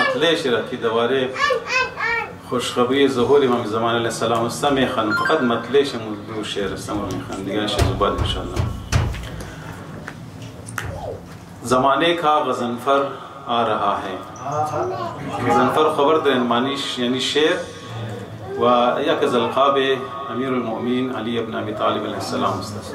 مطلعش را که دواره خوشخبری ظهور امام زمان علیه السلام است میخوانم، فقط مطلعش دو شعر است میخوانم، دیگه شعر بعد ان شاء الله. زمانے کا غضنفر آ رہا ہے. غضنفر خبر در معنیش یعنی شعر و یک از القاب امیر المؤمنین علی ابن ابی طالب علیه السلام است.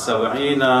70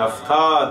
70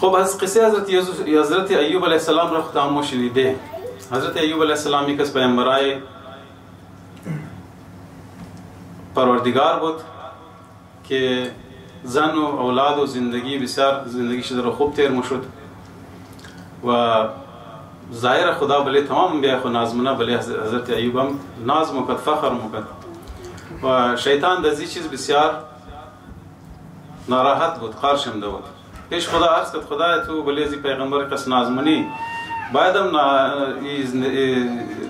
خب از قصه حضرت ایوب علیه السلام را خودمون شنیده. حضرت ایوب علیه السلام یک از پیامبرای پروردگار بود که زن و اولاد و زندگی بسیار زندگیش در خوب تیر میشد و ظاهر خدا بله تمام انبیاء خود نازمونه، بله حضرت ایوب هم ناز میکرد، فخر میکرد و شیطان در این چیز بسیار ناراحت بود، قارشمده بود. پیش خدا عرض کرد خدا تو بلیزی پیغمبر قص نازمونی بایدم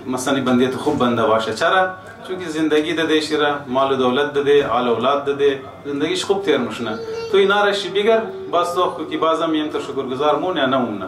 مثلا بنده تو خوب بنده باشه. چرا؟ چونکه زندگی داده شیره، مال و دولت داده، آل اولاد داده، زندگیش خوب تیر میشنه. تو اینا را شی بگر بس تو که بازم یم تو شکرگزار مون یا نمونه.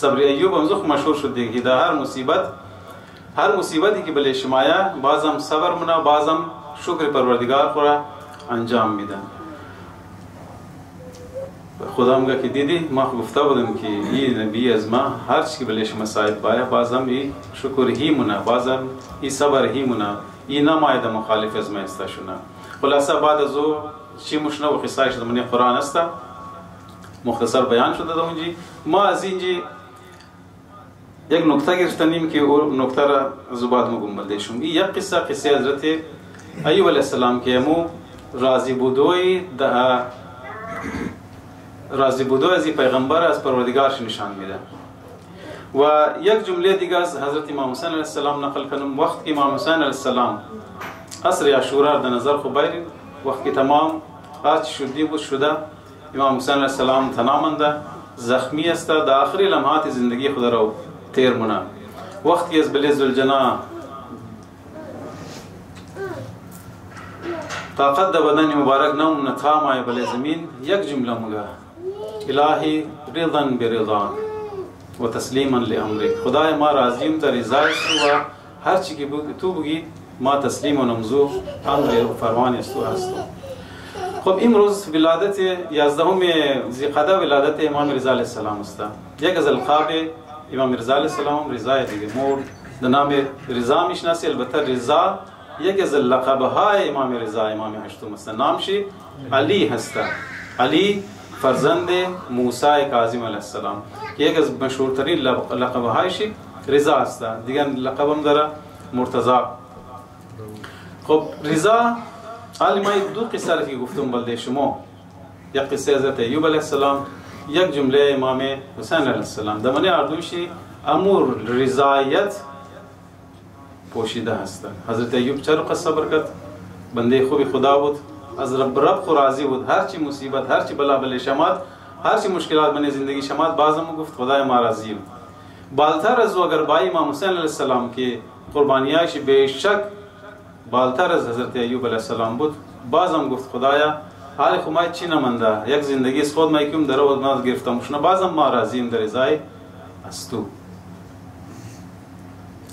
صبر ایوب هم زخ مشهور شد دیگه در هر مصیبتی که بله شمایا بازم صبر مونه بازم شکر پروردگار خورا انجام میدن. خدا میگه که دیدی ما گفته بودم که این نبی از ما هر چی که بلش مصائب باید بازم این شکر هی مونه بازم این صبر هی مونه این نماید مخالف از ما استشونه. خلاصه بعد از او چی مشنه و قصه شده منی قرآن است مختصر بیان شده در اونجی. ما از اینجی یک نکته گرفتنیم که او نکته را زباد مگم بلدشم. این یک قصه حضرت ایوب علیه السلام که امو راضی بودوی از این پیغمبر از پروردگارش نشان میده. و یک جمله دیگه از حضرت امام حسین علیه السلام نقل کنم. وقت که امام حسین علیه السلام عصر عاشورا در نظر خو باید وقت که تمام هر چی شدی بود شده امام حسین علیه السلام تنامنده زخمی است در آخری لمحات زندگی خود را تیر مونه. وقت که از بلی ذوالجنا طاقت در بدن مبارک نمونه تا مای بلی زمین یک جمله مگه الهی رضا برضا و تسلیما لامرک. خدای ما راضیم در رضای تو و هر چی که تو بگی ما تسلیم و نمزو امر و فرمان است تو هست. خب امروز ولادت 11 ذیقعده ولادت امام رضا علیه السلام است. یک از القاب امام رضا علیه السلام رضا دیگه مور به نام رضا میشناسی. البته رضا یک از لقب‌های امام رضا امام هشتم است. نامشی علی هست. علی فرزند موسی کاظم علیه السلام که یک از مشهورترین لقب‌هایش رضا است. دیگه لقبم داره مرتضی. خب رضا عالمای دو قصه را که گفتم بلده شما یک قصه حضرت ایوب علیه السلام یک جمله امام حسین علیه السلام دمانه اردوشی امور رضایت پوشیده هستند. حضرت ایوب چرا قصه صبر کرد؟ بنده خوبی خدا بود از رب خو راضی بود. هرچی مصیبت هرچی بلا بله شماد هرچی مشکلات بنی زندگی شماد بازم گفت خدای ما راضیم. بالتر از اگر با امام حسین علیه السلام که قربانیایش به شک بالتر از حضرت ایوب علیه السلام بود بازم گفت خدایا حال خو ما چی نمانده یک زندگی از خود ما کم در و ما گرفتم شنا بازم ما راضیم در رضای از تو.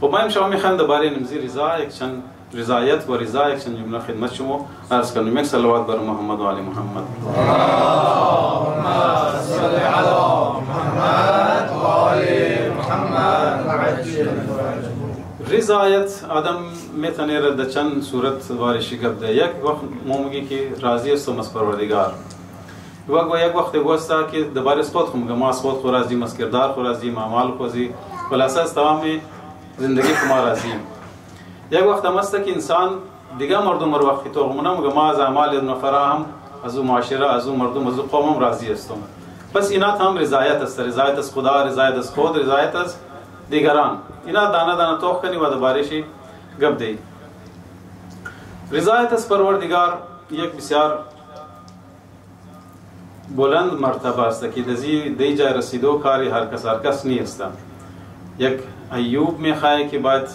خب ما امشب میخوایم درباره نمزی رضا یک چند رضایت و رضا یک چند جمله خدمت شما عرض کنیم. یک صلوات بر محمد و آل محمد. اللهم صل علی محمد و آل محمد. رضایت آدم میتونه در چند صورت وارشی کرده. یک وقت ما میگیم که راضی است از پروردگار. یک وقت گوستا که درباره صفات خو میگم ما صفات خو راضی است، کردار خو راضی، اعمال خو راضی، خلاصه از تمام زندگی خو ما راضی. یک وقت هم است که انسان دیگه مردم رو وقتی تو میگم ما از اعمال نفرهم از معاشره از مردم از قومم راضی هستم. بس اینا هم رضایت است. رضایت از خدا، رضایت از خود، رضایت از دیگران. اینا دانه دانه توخ کنی و درباره‌شی گپ دی. رضایت از پروردگار یک بسیار بلند مرتبه است که دی جای رسیدو کاری هر کس نیست. یک ایوب میخواه که باید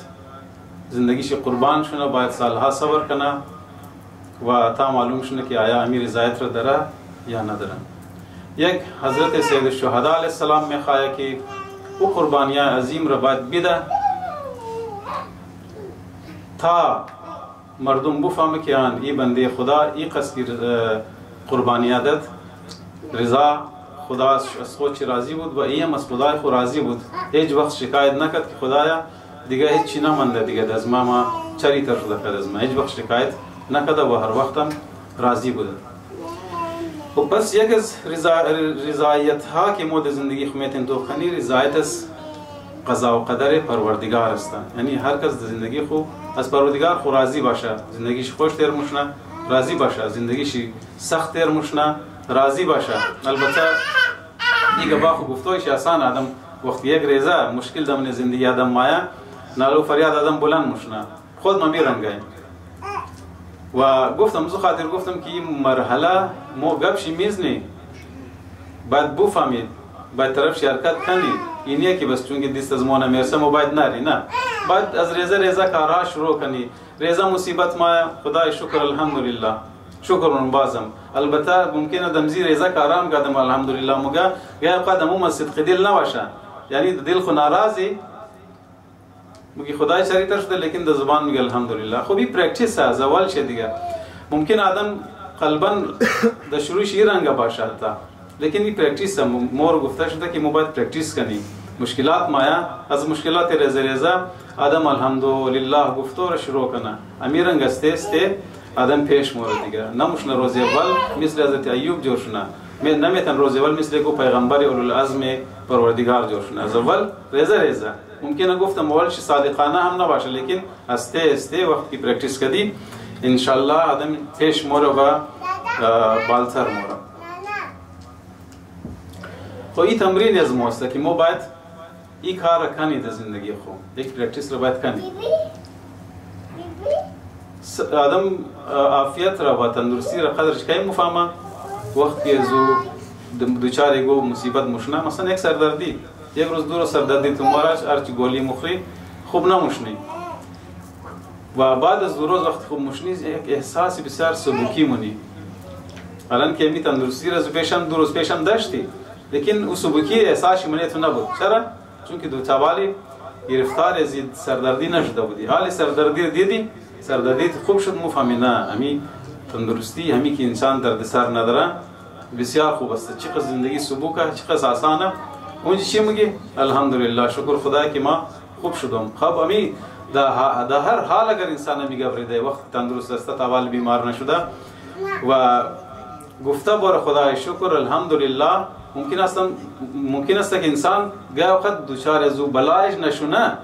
زندگیش قربان شونه، باید سالها صبر کنه و تا معلوم شونه که آیا امی رضایت را داره یا نداره. یک حضرت سید الشهدا علیه السلام میخواه که او قربانی عظیم را باید بده تا مردم بفهمه که این بنده خدا این قصد قربانی داد رضا خدا از خود چی راضی بود و این از خدای خود راضی بود. هیچ وقت شکایت نکرد که خدایا دیگه هیچ چی نمانده دیگه از ما چری تر شده کرد از ما. هیچ وقت شکایت نکرد و هر وقت هم راضی بود. و پس یک از رضایت ها که مود زندگی خمیتن تو خنی رضایت از قضا و قدر پروردگار است. یعنی هر کس در زندگی خو از پروردگار خو راضی باشه، زندگیش خوش تر مشنه راضی باشه، زندگیش سخت تر مشنه راضی باشه. البته دیگه با خو گفتویش آسان آدم وقتی یک ریزه مشکل دمن زندگی آدم مایا نالو فریاد آدم بلند مشنه خود ما میرنگه. و گفتم زو خاطر گفتم که این مرحله مو گپشی میزنی باید بفهمید باید طرف شرکت کنی. اینیه که بس چون که دیست از مونه میرسه مو باید نری نه، باید از ریزه کارها شروع کنی. ریزه مصیبت ما خدای شکر الحمدلله شکر من بازم. البته ممکنه دمزی ریزه کارام کردم الحمدلله مگه یا قدم اون صدق دل نباشه، یعنی دل خو ناراضی میگه خدای شریک شده لیکن د زبان میگه الحمدلله. خب این پرکتیس از اول شه دیگه. ممکن آدم قلبا د شروعش این رنگ باشه تا، لیکن این پرکتیس مور گفته شده که ما باید پرکتیس کنیم. مشکلات مایا از مشکلات ریزه آدم الحمدلله گفتو را شروع کنه. امیر رنگ استه آدم پیش مورد دیگه. نموشن روز اول مثل حضرت ایوب جور شونه، نمیتن روز اول مثل کو پیغمبر اولوالعزم پروردگار جور شونه. از اول ریزه ممکنه گفتم اولش صادقانه هم نباشه، لیکن استه وقتی پرکتیس کردی انشالله آدم پیش موره و بالتر موره. خب این تمرین از ماست که ما باید این کار کنی در زندگی خو، یک پرکتیس رو باید کنی. آدم عافیت را و تندرستی را قدرش کی مفهمه؟ وقت که زو دوچار گو مصیبت مشنه، مثلا یک سردردی، یک روز دو روز سردردی تو مارش هرچی گولی مخری خوب نموشنی و بعد از دو روز وقت خوب مشنی یک احساسی بسیار سبکی مونی. الان که می تندرستی را دو روز پیشم داشتی، لیکن او سبکی احساسی منی تو نبود. چرا؟ چون که دو توالی گرفتار از سردردی نشده بودی. حالی سردردی دیدی، سردردی خوب شد مفهمی نه امی تندرستی همی که انسان دردسر نداره بسیار خوب است. چقدر زندگی سبوکه، چقدر آسانه. اونجا چی میگی؟ الحمدلله شکر خدای که ما خوب شدم. خب امی در هر حال اگر انسان میگه بریده وقت تندرست است تاوال بیمار نشده و گفته بار خدای شکر الحمدلله، ممکن است که انسان گاه وقت دوچار از بلایش نشونه.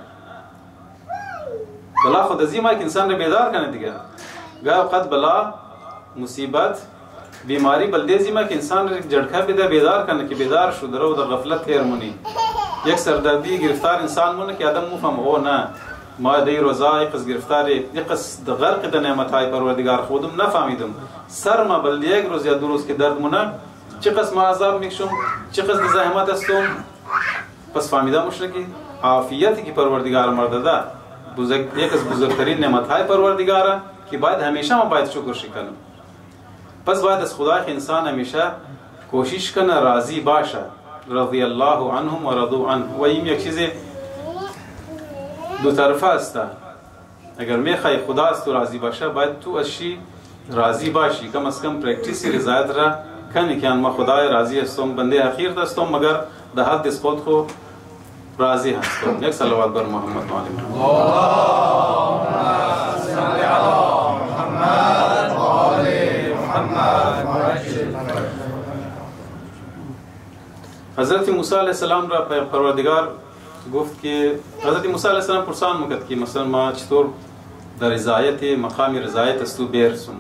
بلا خود از این که انسان رو بیدار کنه دیگه. گاه وقت بلا مصیبت بیماری بلدیزی ما که انسان رو جڑکه بده بیدار کنه که بیدار شده رو در غفلت تیر مونی. یک سردردی گرفتار انسان مونه که آدم مفهم او نه ما دی روزا یقص گرفتار یقص غرق در نعمت های پروردگار خودم نفهمیدم. سر ما بلد یک روز یا دو روز که درد مونه چقدر ما عذاب میکشم، چقدر زحمت استم. پس فهمیدم مشره که عافیتی که پروردگار مرده ده یک از بزرگترین نعمت های پروردگاره که باید همیشه ما باید شکرش کنیم. پس باید از خدای انسان همیشه کوشش کنه راضی باشه. رضی الله عنهم و رضوا عنه. و این یک چیز دو طرفه است. اگر میخوای خدا از تو راضی باشه باید تو از شی راضی باشی. کم از کم پرکتیسی رضایت را کنی که ما خدای راضی هستم، بنده اخیر دستم مگر در حد از خود خود راضی هستم. یک صلوات بر محمد و آل محمد. حضرت موسی علیه السلام را پروردگار گفت که حضرت موسی علیه السلام پرسان میکرد که مثلا ما چطور در رضایت مقام رضایت از تو برسم.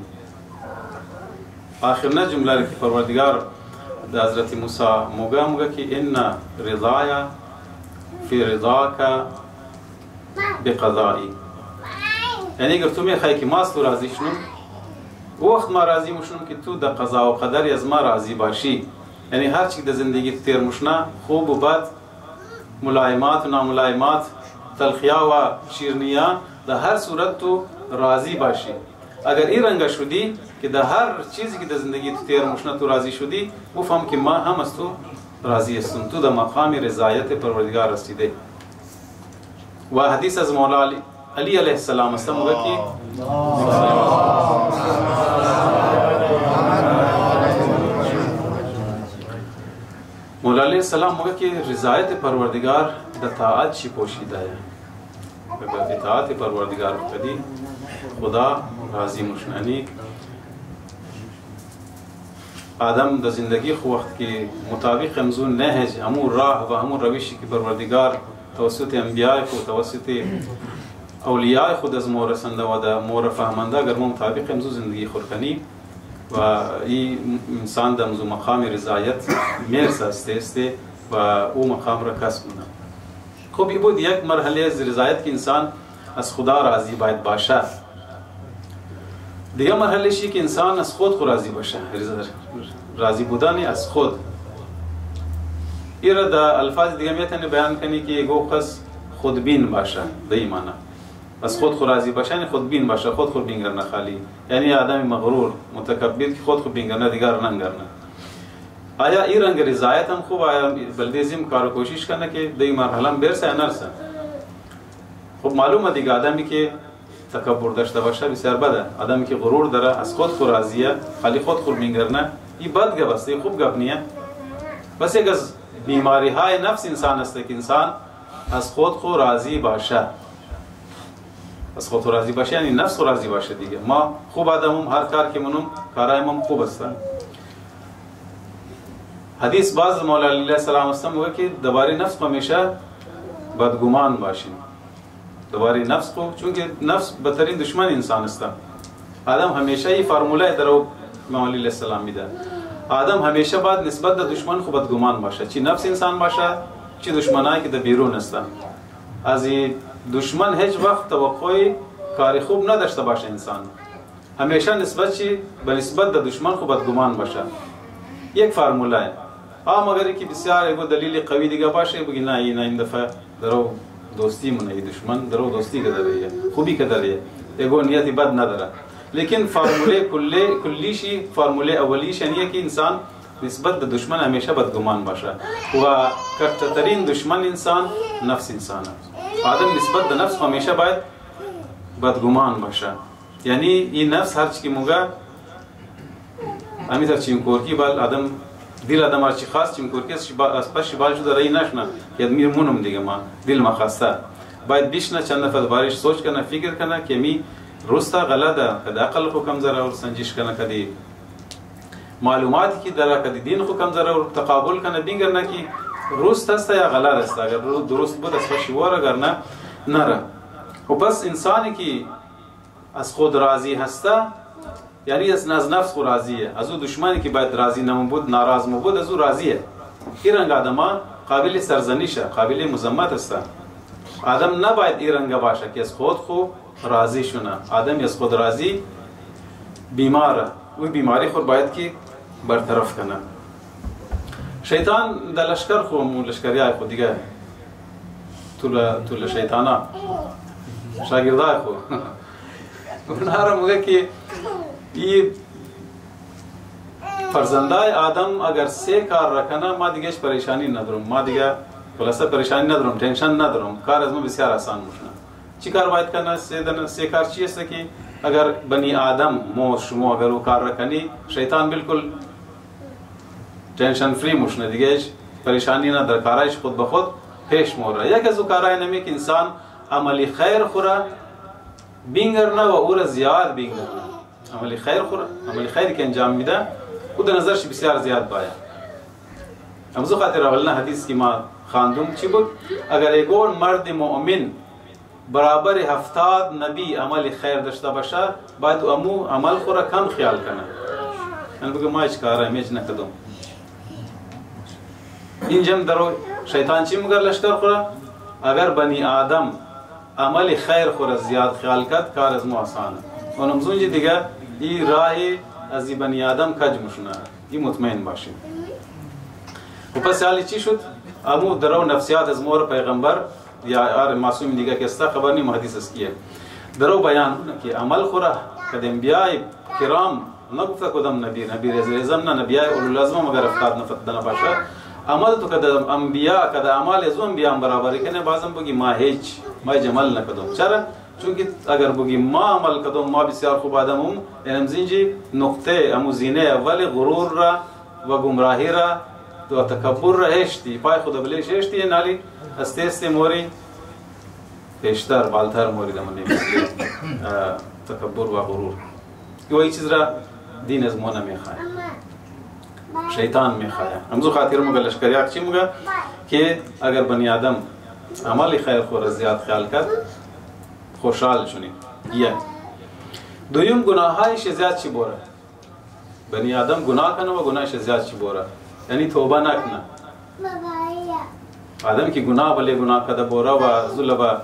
آخر نه جمله که پروردگار در حضرت موسی موگه که ان رضای فی رضاک بقضایی، یعنی اگر تو میخوای که ما از تو راضی شنم وقت ما راضی مشنم که تو در قضا و قدر از ما راضی باشی. یعنی هر چی در زندگی تیر مشنه خوب و بد، ملایمات و ناملایمات، تلخیا و شیرنیا، در هر صورت تو راضی باشی. اگر این رنگ شدی که در هر چیزی که در زندگی تو تیر مشنه تو راضی شدی بفهم که ما هم از تو راضی هستم. تو در مقام رضایت پروردگار رسیده. و حدیث از مولا علی علیه السلام است موگه که مولا علیه السلام موگه که رضایت پروردگار در طاعت چی پوشیده ہے. اگر اطاعت پروردگار کردی خدا راضی مشنانی. آدم در زندگی خو وقت که مطابق همزون نهج همون راه و همون روشی که پروردگار توسط انبیاء خود توسط اولیاء خود از ما رسنده و در ما فهمنده اگر ما مطابق همزون زندگی خود کنیم و این انسان در همزون مقام رضایت میرسه و او مقام را کسب کنه. خب این بود یک مرحله از رضایت که انسان از خدا راضی باید باشه. دیگه مرحله شی که انسان از خود راضی باشه. راضی بودن از خود. این را در الفاظ دیگه میتونی بیان کنی که گو کس خودبین باشه. به این معنی از خود راضی باشه یعنی خودبین باشه، خود بینگر نخالی، یعنی آدم مغرور متکبر که خود بینگر نه دیگر ننگرنه. آیا این رنگ رضایت هم خوب، آیا بلدیزیم کار و کوشش کنه که دی مرحله برسه یا نرسه؟ خب معلومه دیگه آدمی که تکبر داشته باشه بسیار بده، آدمی که غرور داره از خود راضیه خالی خود بینگرنه، این بد گپ است، این خوب گپ نیه. بس یک از بیماری های نفس انسان است که انسان از خود راضی باشه. از خود راضی باشه یعنی نفس راضی باشه دیگه. ما خوب آدمم، هر کار که منم کارایمم خوب است. حدیث باز مولا علی علیه السلام است میگه که درباره نفس همیشه بدگمان باشین. درباره نفس کو، چون که نفس بدترین دشمن انسان است. آدم همیشه این فرموله درو مولا علیه السلام میده. آدم همیشه باید نسبت به دشمن خو بدگمان باشه، چی نفس انسان باشه چی دشمنایی که در بیرون هستن. از این دشمن هیچ وقت توقعی کاری خوب نداشته باشه انسان، همیشه به نسبت به دشمن خو بدگمان باشه. یک فرموله مگر که بسیار ایگو دلیل قوی دیگه باشه بگی نه این دفعه درو دوستی منه، دشمن درو دوستی که داره، خوبی که داره، ایگو نیتی بد نداره. لیکن فرموله کلیشی، فرموله اولیش یعنی که انسان نسبت به دشمن همیشه بدگمان باشه و کترین دشمن انسان نفس انسان است. آدم نسبت به نفس همیشه باید بدگمان باشه. یعنی این نفس هر چی که موگه همیشه چیم کورکی بال آدم دل آدم هر چی خاص چیم کورکی از پس شبال شده رای نشنه یاد میرمونم دیگه ما دل ما خسته باید بیشتر چند نفر بارش سوچ کنه، فکر کنه که می روستا غلطه، کد عقل خو کم ضرر سنجش کنه، کدی معلوماتی که داره، کدی دین خو کم ضرر تقابل کنه، بینگر نه که روست است یا غلط است. اگر درست بود از پس شوار، اگر نه نره. و پس انسانی که از خود راضی هسته یعنی از نفس خود راضیه، از او دشمنی که باید راضی نمود ناراض مبود از او راضیه. این رنگ آدم قابل سرزنیشه، قابل مذمت است. آدم نباید این رنگ باشه که از خود راضی شونه. آدم از خود راضی بیماره، و بیماری خود باید که برطرف کنه. شیطان در لشکر خو لشکری های خود دیگه طول شیطانا شاگردای خو اونها را میگه که این فرزندای آدم اگر 3 کار رکنه ما دیگه پریشانی ندارم، ما دیگه خلاصه پریشانی ندارم، تنشن ندارم، کار از ما بسیار آسان میشه. چی کار باید کنه؟ 3 کار چی است که اگر بنی آدم شما اگر او کار رکنی شیطان بالکل تنشن فری میشه، دیگه پریشانی نداره، کارایش خود به خود پیش موره. یک از او کارای نمی که انسان عملی خیر خوره بینگر نه و او را زیاد بینگر نه. عملی خیر خوره، عملی خیری که انجام میده او در نظرش بسیار زیاد باید. امزو خاطر اولنا حدیث که ما خواندم چی بود؟ اگر ایگون مرد مؤمن برابر 70 نبی عمل خیر داشته باشه باید امو عمل خوره کم خیال کنه. من بگم ما هیچ کاره میچ نکدم. این جمع درو شیطان چی مگر لشکر خوره؟ اگر بنی آدم عمل خیر خوره زیاد خیال کرد کار از ما آسانه. و نمزونجی دیگه این راهی از این بنی آدم کج مشونه. این مطمئن باشیم. و پس حالی چی شد؟ امو درو نفسیات از مور پیغمبر یا معصوم دیگه که است خبر نیم حدیث است کیه درو بیان که عمل خوره که انبیای کرام نگفته کدام نبی رزم نه نبیای اولوالعزم مگر افتاد نفتدن باشه عمل تو که انبیا که اعمال از انبیا برابر کنه بازم بگی ما جمال نکدم. چرا؟ چون که اگر بگی ما عمل کدم ما بسیار خوب آدمم انمزینجی نقطه امو زینه اول غرور را و گمراهی را و تکبر را هشتی پای خدا بلیش هشتی نالی است موری پیشتر بالتر موری دمانی تکبر و غرور. این چیز را دین از ما نمیخواه، شیطان میخواه. همزو خاطر مگه لشکریات چی مگه که اگر بنی آدم عمل خیر خور زیاد خیال کرد خوشحال شونی. دویم گناه هایش زیاد چی بوره؟ بنی آدم گناه کنه و گناهش زیاد چی بوره؟ یعنی توبه نکنه. آدم که گناه بله گناه کده بوره و ظلم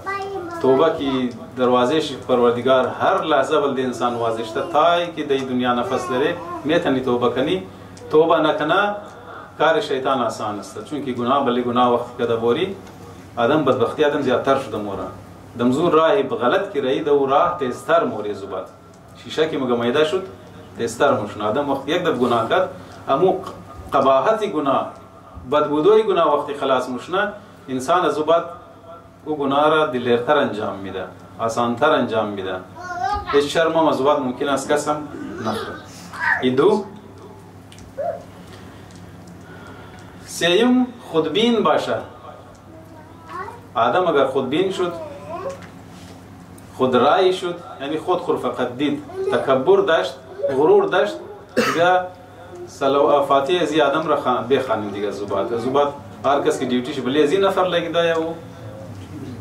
توبه کی دروازهش پروردگار هر لحظه بلده انسان وازشته تای که دی دنیا نفس داره میتونی توبه کنی. توبه نکنه کار شیطان آسان است، چون که گناه بله گناه وقت کده بوری آدم بدبختی آدم زیادتر شده موره. دمزور راه غلط کی رای دو راه تیزتر موری زبات شیشه که مگه میده شد تیزتر مشون آدم وقت یک دفعه گناه کرد امو قباحت گناه بدبودوی گناه وقتی خلاص مشنه انسان زبات او گناه را دلیرتر انجام میده آسانتر انجام میده هیچ شرم هم زبات ممکن است کسم نخورد ایدو سیم خودبین باشه آدم اگر خودبین شد خود رای شد یعنی خود فقط دید تکبر داشت غرور داشت دیگه فاتحه ازی آدم را بخوانیم دیگه زبات هر کس که ډیوټیش بلې ازی نفر لګیدا یا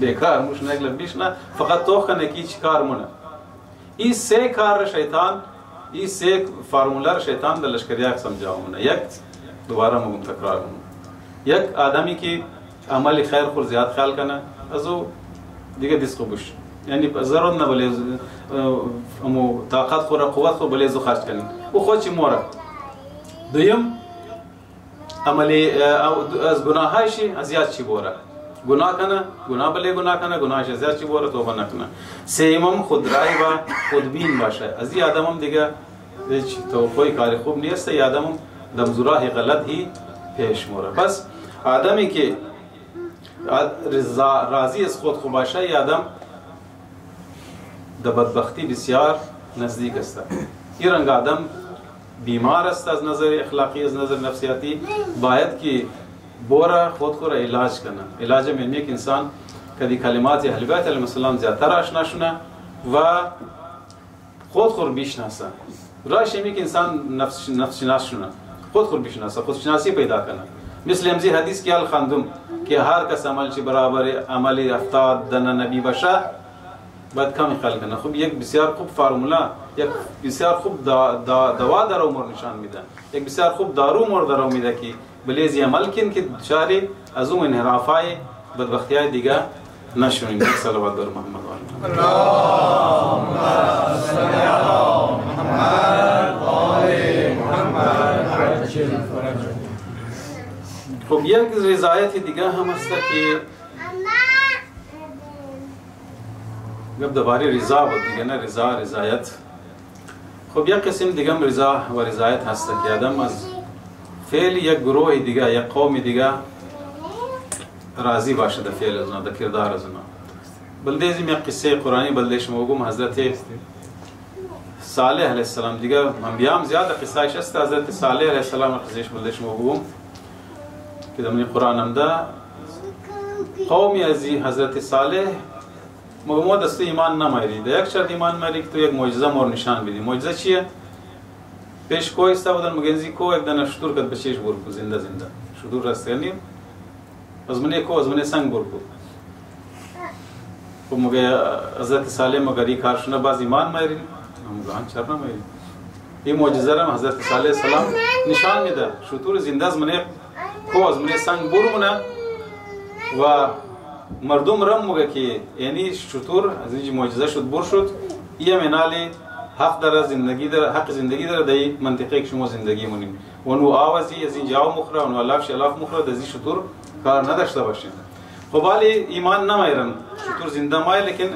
بیکار مش نگله بیش نه فقط تو خنه کی چی کار مونه این سه کار شیطان این سه فرمولا شیطان د لشکریه سمجاونه یک دوباره مون تکرار یک آدمی که عمل خیر خور زیاد خیال کنه ازو دیگه دیس خوبش یعنی ضرورت نه بله امو طاقت خور قوت خو بله زو خرج کنی او خود چی موره دویم عملی از گناهایشی ازیاد چی بوره گناه کنه گناه بله گناه کنه گناهش ازیاد چی بوره توبه نکنه سیمم خود رای و خودبین باشه از این آدمم دیگه هیچ توقعی کاری خوب نیست یا آدمم دمزوراه غلط هی پیش موره بس آدمی که راضی از خود خوب باشه یا آدم د بدبختی بسیار نزدیک است این رنگ آدم بیمار است از نظر اخلاقی از نظر نفسیاتی باید که بورا خود کو را علاج کنه علاج من یک انسان کدی کلمات اهل بیت علیهم السلام زیادتر آشنا شونه و خود خور بیشناسه راش یک انسان نفس شناس شونه خود خور بیشناسه خودشناسی پیدا کنه مثل امزی حدیث کی خواندم که هر کس عمل چی برابر عمل افتاد دن نبی باشه باید کمی خیال کنه خب یک بسیار خوب فرمولا یک بسیار خوب دوا در عمر نشان میده یک بسیار خوب دارو مر در میده که بلیزی عمل کن که دچاری از اون انحرافای بدبختیای دیگه نشونیم صلوات بر محمد اللهم صل علی محمد و آل محمد. خب یک رضایت دیگه هم است که گفت دوباره رضا بود دیگه نه رضایت خب یک قسم دیگه هم رضا و رضایت هست که آدم از فعل یک گروه دیگه یک قوم دیگه راضی باشه در فعل از اونا در کردار از اونا بلده ازیم یک قصه قرآنی بلده شما بگم حضرت صالح علیه السلام دیگه انبیام زیاده قصهش است حضرت صالح علیه السلام قصهش بلده شما بگم که در قرآن هم ده قومی از حضرت صالح مگه دست ایمان نمیاری یک شرط ایمان میاری که تو یک معجزه مور نشان بدی معجزه چیه پیش کوی است بودن مگنزی کو یک دانه شطور کد بچش برکو زنده شطور رستنی از منی کو از منی سنگ برکو خب مگه حضرت صالح مگر این کار شونه باز ایمان میاری مگه آن چرا نمیاری این معجزه را حضرت صالح السلام نشان میده شطور زنده از منی کو از منی سنگ برمونه و مردم رم موگه که یعنی شطور از اینجا معجزه شد بر شد یه منالی حق داره زندگی داره حق زندگی داره در منطقه که شما زندگی مونیم و نو آوازی از اینجا آو مخره و نو الاف شلاف مخره در شطور کار نداشته باشیم خب حالی ایمان نمیرن شطور زنده مای لیکن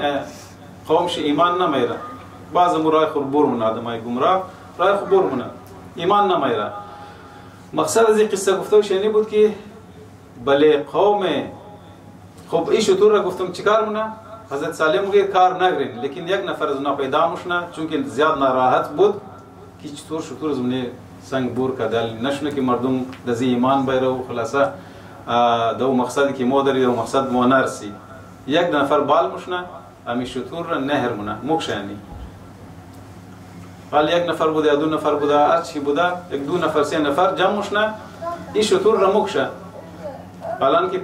قومش ایمان نمیرن بعض رای خور برمونه آدمای گمراه رای خور برمونه ایمان نمیرن مقصد از این قصه گفته شنی بود که بله قوم خب این شطور را گفتم چیکار مونه حضرت صالح میگه کار نگرین لیکن یک نفر از اونا پیدا مشنه چون که زیاد ناراحت بود که چطور شطور از منی سنگ بور کدل نشونه که مردم دزی ایمان بیره و خلاصه دو مقصدی که ما داری دو مقصد ما نرسی یک نفر بال مشنه امی شطور را نهر مونه مکشنی حال یک نفر بوده یا دو نفر بوده هر چی بوده یک دو نفر سه نفر جمع مشنه این شطور را مکشه الان که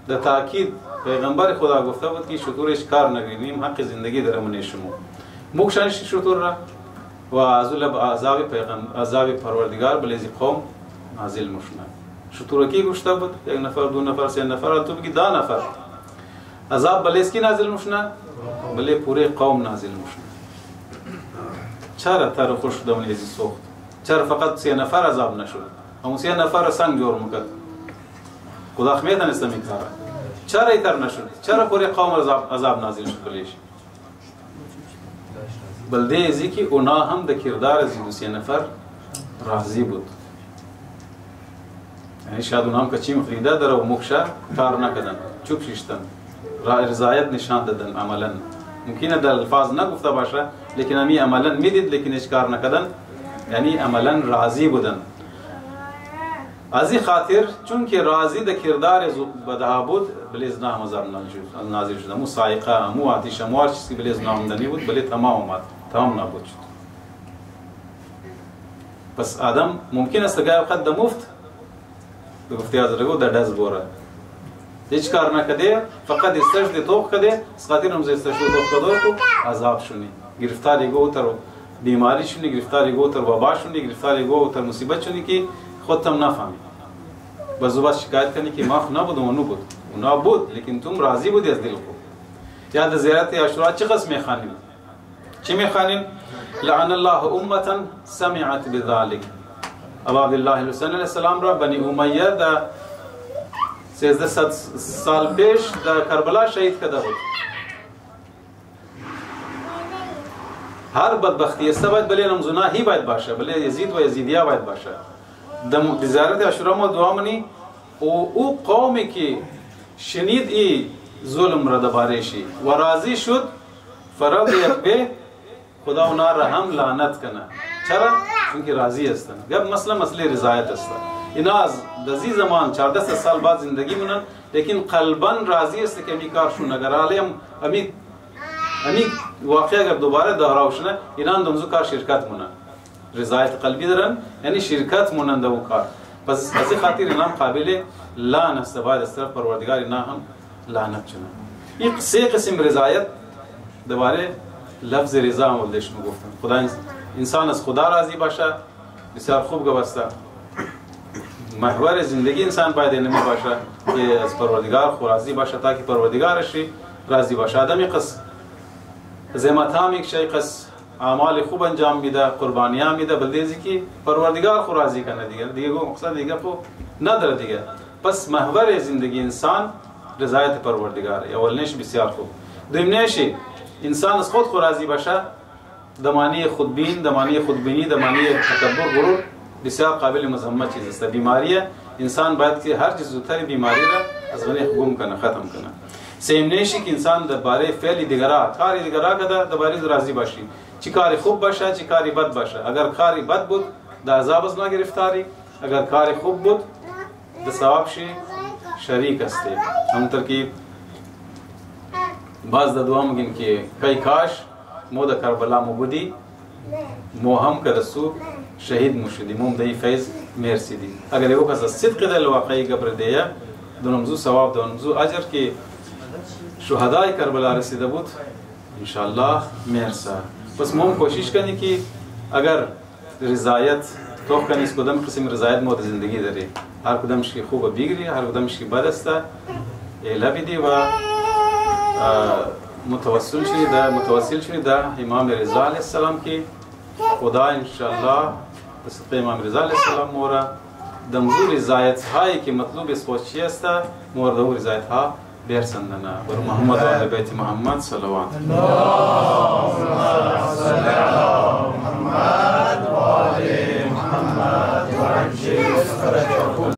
در تاکید پیغمبر خدا گفته بود که شطورش کار نگیریم حق زندگی داره من شما مکشنش شطور را و ازول عذاب پروردگار بلیزی قوم نازل مشنه شطور کی گفته بود یک نفر دو نفر سه نفر تو بگی 10 نفر عذاب بلیز کی نازل مشنه بلی پوره قوم نازل مشنه چرا تر خوش دون ازی سوخت چرا فقط 3 نفر عذاب نشد اما 3 نفر سنگ جور مکد خدا خمیت نستمی کاره چرا ایتر نشد؟ چرا پوری قوم عذاب نازل شد بلیش؟ بلده ازی که اونا هم در کردار از 2-3 نفر راضی بود. یعنی شاید اونا هم کچی مخلیده در و مخشه کار نکدن، چوب شیشتن، رضایت نشان دادن عملا. ممکنه در الفاظ نگفته باشه لیکن همی عملا میدید لیکن هیچ کار نکدن، یعنی عملا راضی بودن. از این خاطر چون که راضی در کردار بدها بود بلیز نام عذاب نازل شد. مو سائقه، مو آتش، مو هر چیزی بلیز نامدنی بود بلی تمام آمد، تمام نابود شد. پس آدم ممکن است گاهی وقت در مفت گفته از رگو در دست بوره هیچ کار نکده، فقط استشد توق کده، از خاطر نمز استشد توق کده تو عذاب شونی، گرفتاری گو تر بیماری شونی، گرفتاری گو تر وبا شونی، گرفتاری گو تر مصیبت شونی که خودت هم نفهمی. بازو باز شکایت کنی که ما نبود و منو بود، اونا بود لیکن تم راضی بودی از دل خود. یاد زیارت عاشورا چه قسم میخوانیم؟ چی میخوانیم؟ لعن الله امتا سمعت بذلك. ابا عبدالله الحسین علیه السلام را بنی امیه در 1300 سال پیش در کربلا شهید کرده بود. هر بدبختی است باید بله نمزونا هی باید باشه، بله یزید و یزیدیا باید باشه. در زیارت عاشورا ما دعا منی او قومی که شنید ای ظلم را دبارشی و راضی شد فرضیت به خدا اونا را هم لعنت کنه. چرا؟ چونکه راضی هستن. گب مسئله رضایت است. اینا از دزی زمان 14 سال بعد زندگی مونن لیکن قلبا راضی است که می کارشون اگر علیم امی واقعا اگر دوباره دهراو شنه اینا اندمزو کار شرکت مونن. رضایت قلبی دارن یعنی شرکت مونن دو کار. پس از این خاطر اینا قابل لعن است. باید از طرف پروردگار اینا هم لعنت چنه. این 3 قسم رضایت دوباره لفظ رضا مولدش میگفتن. خدا انسان از خدا راضی باشه بسیار خوب گوسته. محور زندگی انسان باید اینمی باشه که از پروردگار خود راضی باشه تا که پروردگارش راضی باشه. آدمی قص زحمت هم یک شی قص اعمال خوب انجام میده، قربانیان میده، بلدیزی که پروردگار خود راضی کنه دیگه مقصد دیگه خو نداره دیگه. پس محور زندگی انسان رضایت پروردگاره. اولنیش بسیار خوب. دومنیش انسان از خود راضی باشه، دمانی خودبین، دمانی خودبینی، دمانی تکبر، غرور بسیار قابل مذمت چیز است. بیماریه انسان باید که هر چیز زودتر بیماری را از بین گم کنه، ختم کنه. سیمنیشی که انسان درباره فعل دیگرا، کاری دیگرا کده درباره راضی باشی. چی کاری خوب باشه، چی کاری بد باشه. اگر کاری بد بود در عذاب از نگرفتاری، اگر کاری خوب بود در ثواب شی شریک است. همونطور که باز در دعا میگیم که کای کاش مو در کربلا مو بودی مو هم که رسو شهید مو شدی موم دای فیض مرسی دی. اگر یو کس صدق دل واقعی قبر دیه دونمزو ثواب دونمزو اجر که شهدای کربلا رسیده بود انشاءالله مرسا. پس موم کوشش کنی که اگر رضایت تو کنی اس کدام قسم رضایت مو در زندگی داری، هر کدامش که خوب بگیری، هر کدامش که بد است اعلا بدی و متوسل شدی در امام رضا علیه السلام که خدا انشاءالله بسط امام رضا علیه السلام مورا دمزو رضایت هایی که مطلوب اسپوچی است مورد او رضایت ها برسندنا. بر محمد و آل بیت محمد صلوات. اللهم صل علی محمد و آل محمد و عجل